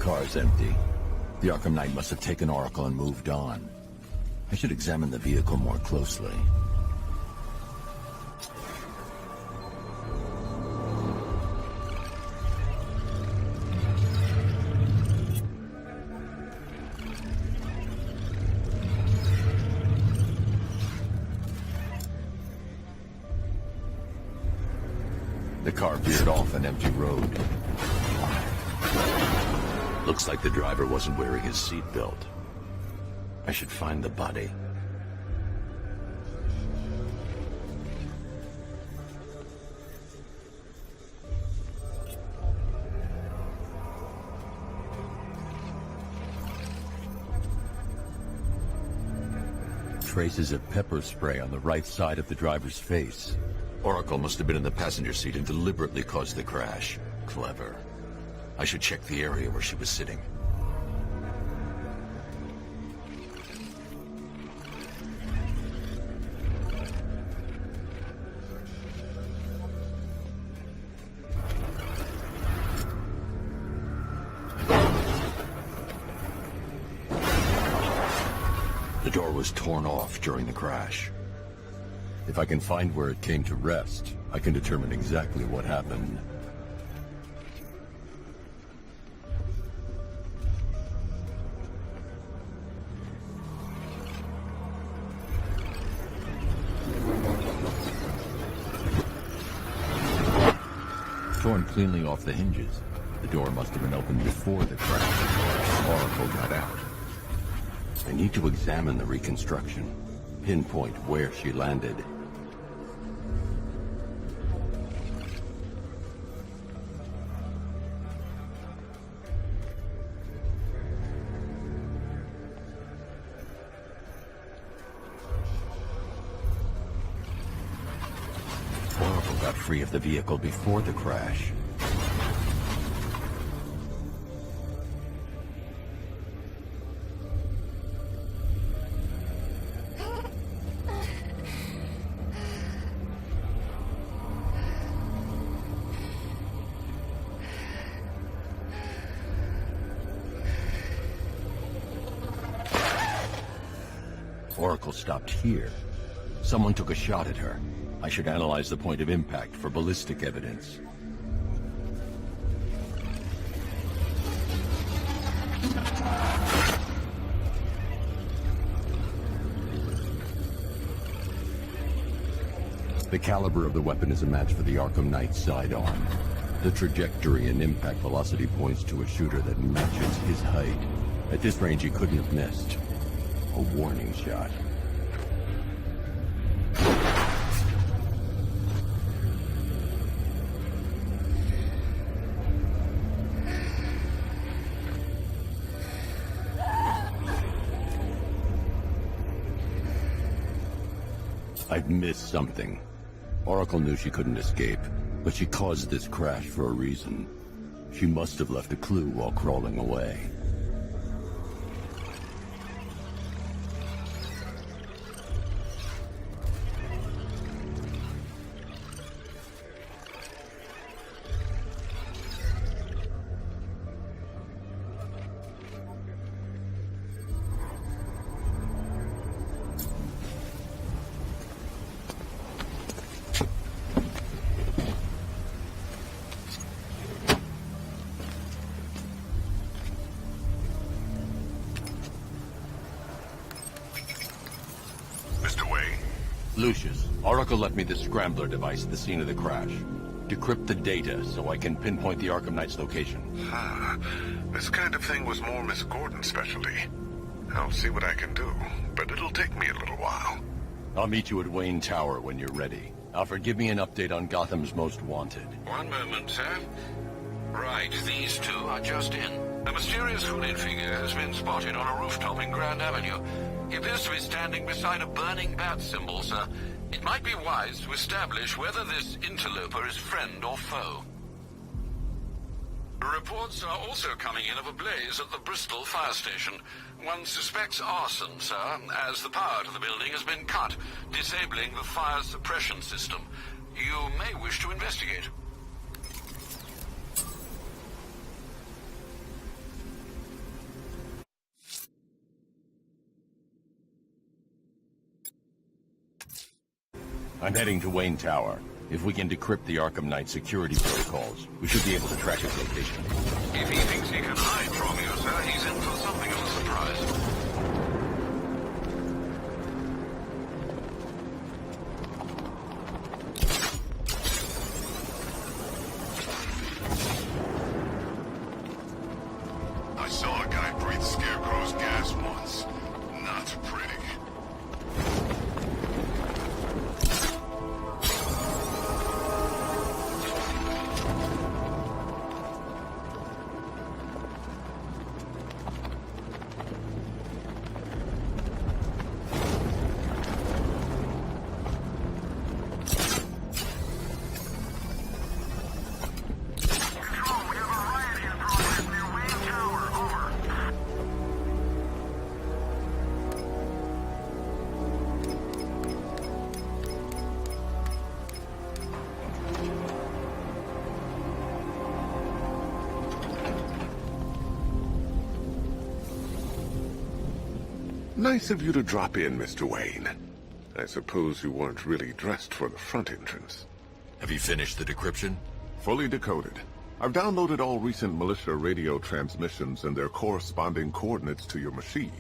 car's empty. The Arkham Knight must have taken Oracle and moved on. I should examine the vehicle more closely. The car veered off an empty road. Looks like the driver wasn't wearing his seatbelt. I should find the body. Traces of pepper spray on the right side of the driver's face. Oracle must have been in the passenger seat and deliberately caused the crash. Clever. I should check the area where she was sitting. The door was torn off during the crash. If I can find where it came to rest, I can determine exactly what happened. Torn cleanly off the hinges. The door must have been opened before the crash. Oracle got out. I need to examine the reconstruction, pinpoint where she landed. Oracle got free of the vehicle before the crash. Oracle stopped here. Someone took a shot at her. I should analyze the point of impact for ballistic evidence. The caliber of the weapon is a match for the Arkham Knight sidearm. The trajectory and impact velocity points to a shooter that matches his height. At this range, he couldn't have missed. A warning shot. I've missed something. Oracle knew she couldn't escape, but she caused this crash for a reason. She must have left a clue while crawling away. Lucius, Oracle left me the scrambler device at the scene of the crash. Decrypt the data so I can pinpoint the Arkham Knight's location. This kind of thing was more Miss Gordon's specialty. I'll see what I can do, but it'll take me a little while. I'll meet you at Wayne Tower when you're ready. Alfred, give me an update on Gotham's Most Wanted. One moment, sir. Right, these two are just in. A mysterious hooded figure has been spotted on a rooftop in Grand Avenue. He appears to be standing beside a burning bat symbol, sir. It might be wise to establish whether this interloper is friend or foe. Reports are also coming in of a blaze at the Bristol fire station. One suspects arson, sir, as the power to the building has been cut, disabling the fire suppression system. You may wish to investigate. I'm heading to Wayne Tower. If we can decrypt the Arkham Knight security protocols, we should be able to track his location. If he thinks he can hide from you, sir, he's in for something of a surprise. I saw a guy breathe Scarecrow's gas once. Not pretty. Nice of you to drop in, Mr. Wayne. I suppose you weren't really dressed for the front entrance. Have you finished the decryption? Fully decoded. I've downloaded all recent militia radio transmissions and their corresponding coordinates to your machine.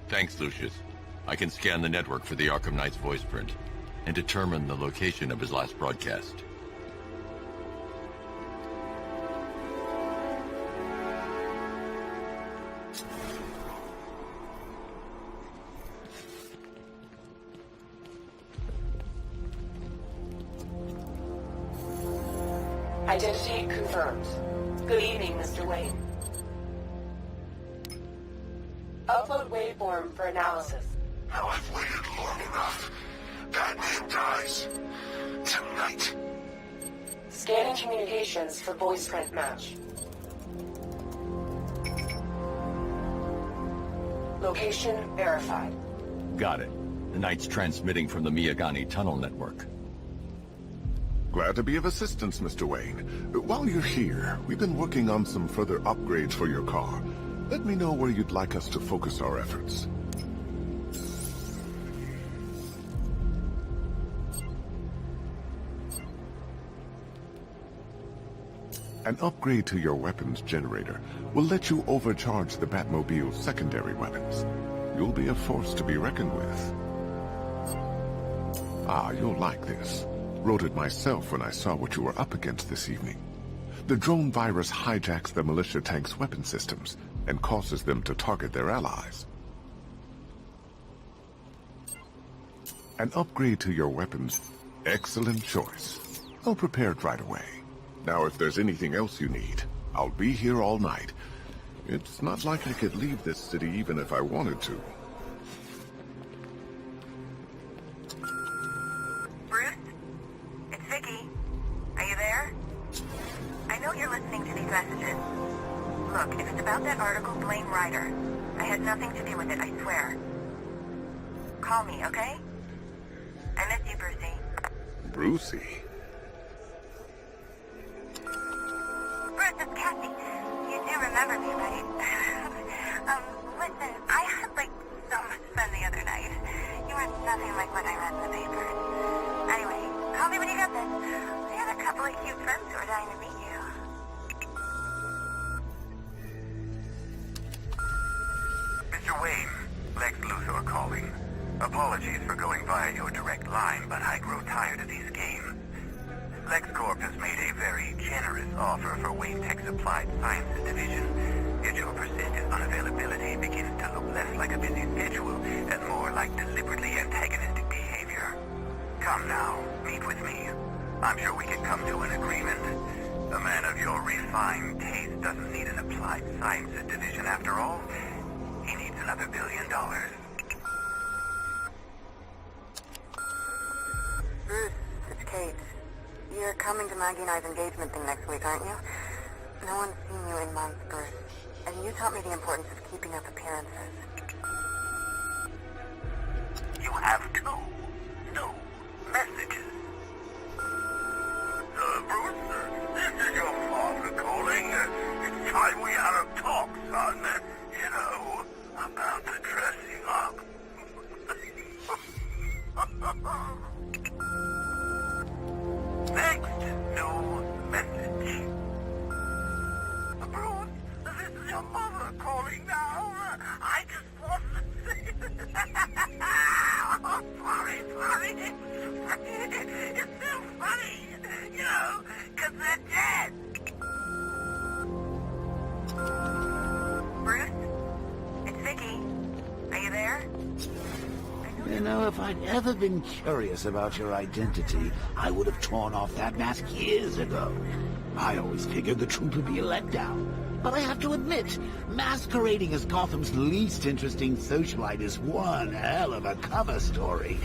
Thanks, Lucius. I can scan the network for the Arkham Knight's voice print and determine the location of his last broadcast. Identity confirmed. Good evening, Mr. Wayne. Upload waveform for analysis. Now I've waited long enough. Batman dies. Tonight. Scanning communications for voice print match. Location verified. Got it. The Knight's transmitting from the Miyagani tunnel network. Glad to be of assistance, Mr. Wayne. While you're here, we've been working on some further upgrades for your car. Let me know where you'd like us to focus our efforts. An upgrade to your weapons generator will let you overcharge the Batmobile's secondary weapons. You'll be a force to be reckoned with. Ah, you'll like this. Wrote it myself when I saw what you were up against this evening. The drone virus hijacks the militia tank's weapon systems and causes them to target their allies. An upgrade to your weapons. Excellent choice. I'll prepare it right away. Now, if there's anything else you need, I'll be here all night. It's not like I could leave this city even if I wanted to. Bruce? It's Vicky. Are you there? I know you're listening to these messages. Look, if it's about that article, blame Ryder. I had nothing to do with it, I swear. Call me, okay? I miss you, Brucey. Brucey? Bruce, it's Cassie. You do remember me, right? Listen, I had, so much fun the other night. You were nothing like what I read in the paper. Anyway, call me when you get this. I have a couple of cute friends who are dying to meet you. Mr. Wayne, Lex Luthor calling. Apologies for going via your direct line, but I grow tired of these games. LexCorp has made a very generous offer for Wayne Tech's Applied Sciences Division. Yet your persistent unavailability begins to look less like a busy schedule and more like deliberately antagonistic behavior. Come now, meet with me. I'm sure we can come to an agreement. A man of your refined taste doesn't need an Applied Sciences Division after all. He needs another $1 billion. Bruce, it's Kate. You're coming to Maggie and I's engagement thing next week, aren't you? No one's seen you in months, Bruce. And you taught me the importance of keeping up appearances. You have two. No messages. Bruce, this is your father calling. It's time we had a talk, son. You know, about the dressing up. funny, you know, 'cause they're dead. Bruce? It's Vicky. Are you there? You know, if I'd ever been curious about your identity, I would have torn off that mask years ago. I always figured the truth would be a letdown. But I have to admit, masquerading as Gotham's least interesting socialite is one hell of a cover story.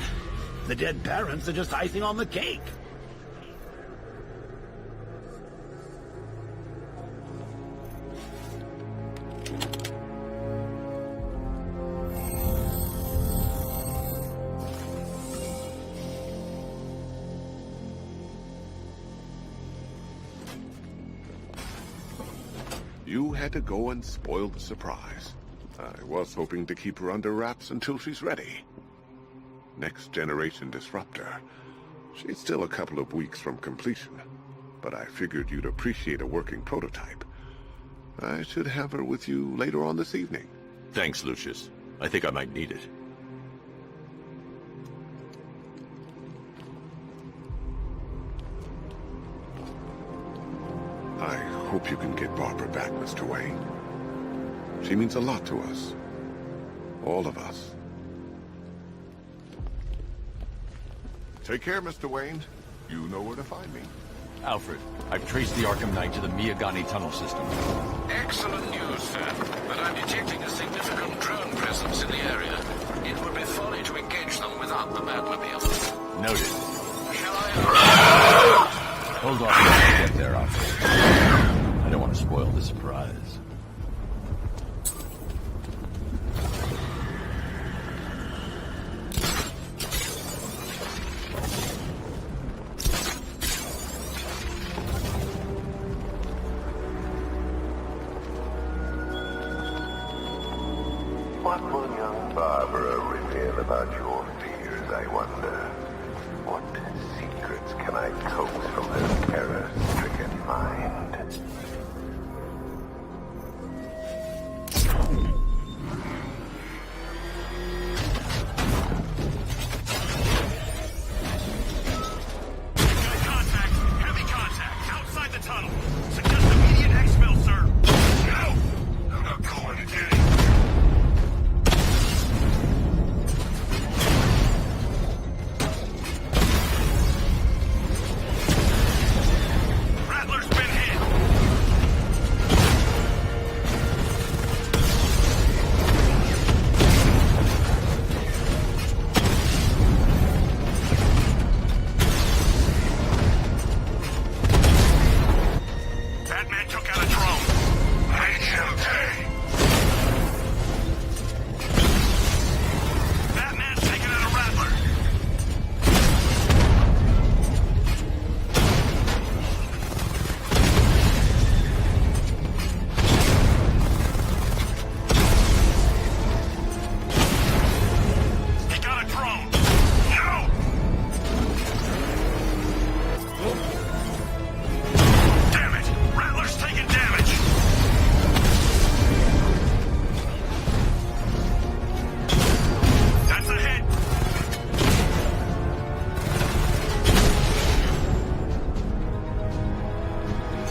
The dead parents are just icing on the cake. You had to go and spoil the surprise. I was hoping to keep her under wraps until she's ready. Next generation disruptor. She's still a couple of weeks from completion, but I figured you'd appreciate a working prototype. I should have her with you later on this evening. Thanks, Lucius. I think I might need it. I hope you can get Barbara back, Mr. Wayne. She means a lot to us. All of us. Take care, Mr. Wayne. You know where to find me. Alfred, I've traced the Arkham Knight to the Miyagani tunnel system. Excellent news, sir. But I'm detecting a significant drone presence in the area. It would be folly to engage them without the Batmobile. Noted. Shall I... Hold on until I get there, Alfred. I don't want to spoil the surprise. What will young Barbara reveal about your fears, I wonder? What secrets can I coax from her terror-stricken mind? Contact! Heavy contact! Outside the tunnel! Suggest immediate exfil, sir! No! I'm not going to get it! Rattler's been hit! Batman took out a drone. Make him pay. Batman's taken out a Rattler. He got a drone. No! Damn it! Rattler's taking damage! That's a hit!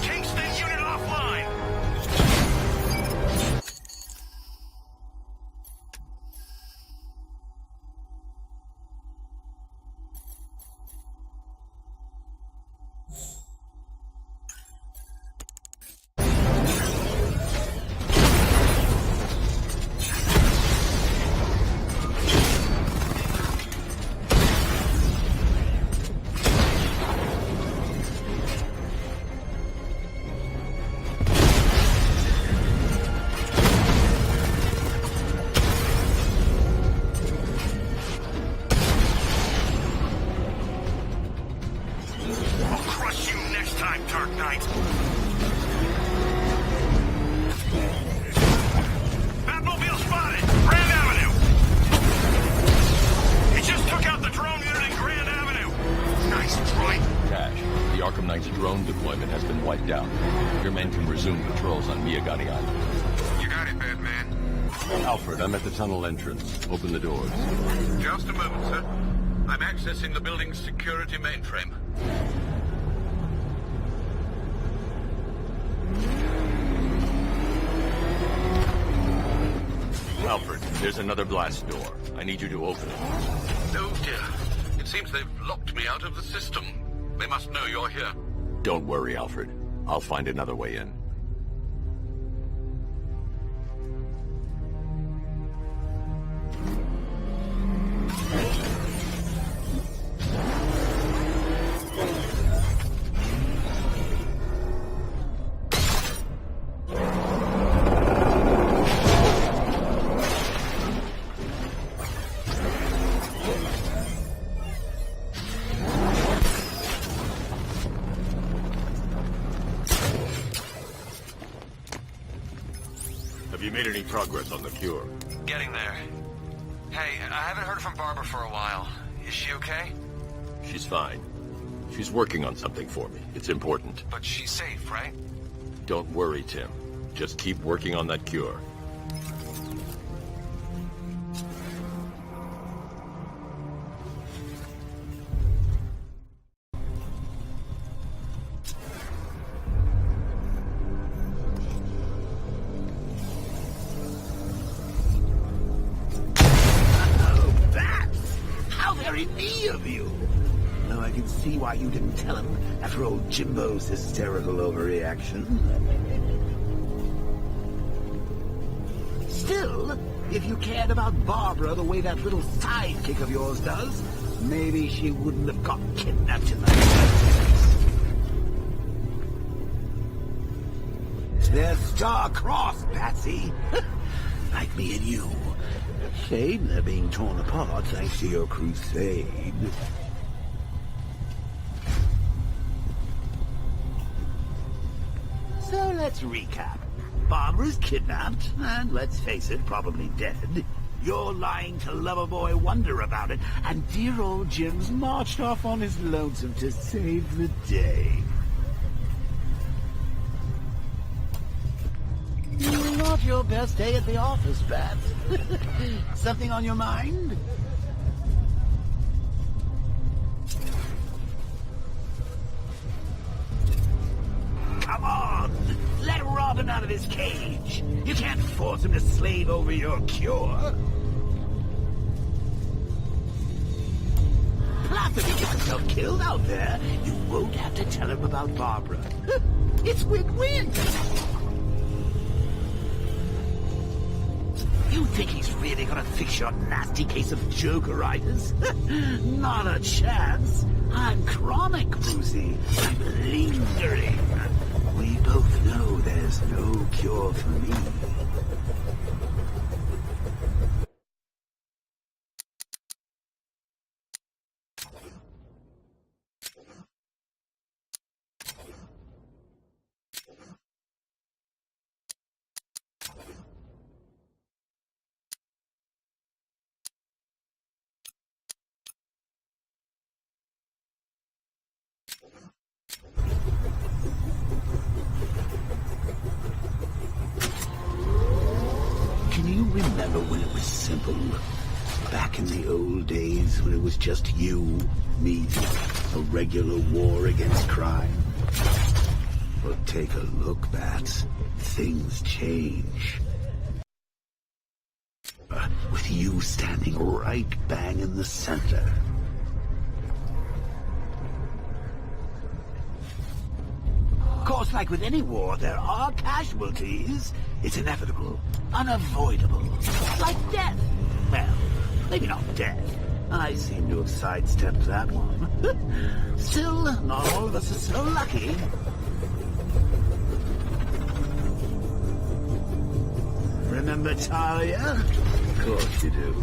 Kingston unit offline! I'll crush you next time, Dark Knight! Batmobile spotted! Grand Avenue! He just took out the drone unit in Grand Avenue! Nice try! Cash, the Arkham Knight's drone deployment has been wiped out. Your men can resume patrols on Miyagani Island. You got it, Batman. Alfred, I'm at the tunnel entrance. Open the doors. Just a moment, sir. I'm accessing the building's security mainframe. Alfred, there's another blast door. I need you to open it. Oh dear. It seems they've locked me out of the system. They must know you're here. Don't worry, Alfred. I'll find another way in. Have you made any progress on the cure? Getting there. Hey, I haven't heard from Barbara for a while. Is she okay? She's fine. She's working on something for me. It's important. But she's safe, right? Don't worry, Tim. Just keep working on that cure. Of you. Now I can see why you didn't tell him after old Jimbo's hysterical overreaction. Still, if you cared about Barbara the way that little sidekick of yours does, maybe she wouldn't have got kidnapped in the first place. They're star-crossed, Patsy. Like me and you. Shame they're being torn apart thanks to your crusade. So let's recap. Barbara's kidnapped, and let's face it, probably dead. You're lying to Loverboy Wonder about it, and dear old Jim's marched off on his lonesome to save the day. Not your best day at the office, Pat. Something on your mind? Come on! Let Robin out of his cage! You can't force him to slave over your cure! Plus, if he gets himself killed out there, you won't have to tell him about Barbara. It's win-win! You think he's really gonna fix your nasty case of Jokeritis? Not a chance. I'm chronic, Brucey. I'm lingering. We both know there's no cure for me. Can you remember when it was simple? Back in the old days when it was just you, me, a regular war against crime? Well, take a look, Bats. Things change. With you standing right bang in the center. Of course, like with any war, there are casualties. It's inevitable, unavoidable, like death. Well, maybe not death. I seem to have sidestepped that one. Still, not all of us are so lucky. Remember Talia? Of course you do.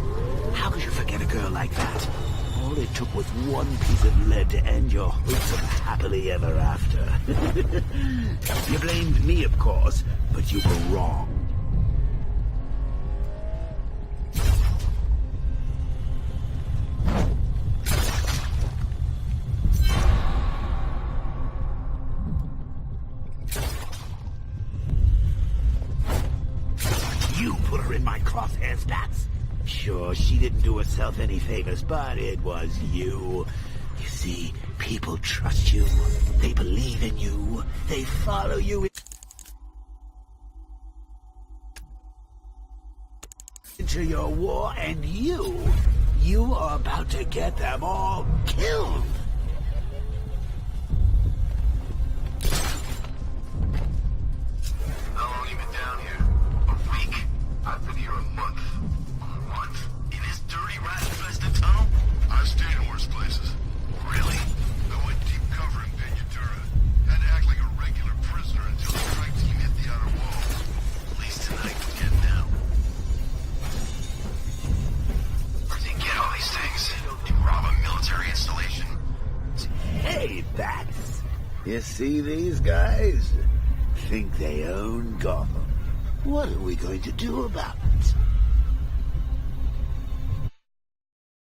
How could you forget a girl like that? All it took was one piece of lead to end your hopes of happily ever after. You blamed me, of course, but you were wrong. You put her in my crosshairs, Bats. Sure, she didn't do herself any favors, but it was you. You see, people trust you. They believe in you. They follow you to your war, and you are about to get them all killed. How long you been down here? A week? I've been here a month. A month? In this dirty, rat-infested tunnel? I've stayed in worse places. Really? I went deep cover in Peñatura. Had to act like a regular prisoner until the strike team hit the outer wall. At least tonight we're getting out. Where'd they get all these things? You rob a military installation? Hey, Bats. You see these guys? Think they own Gotham. What are we going to do about it?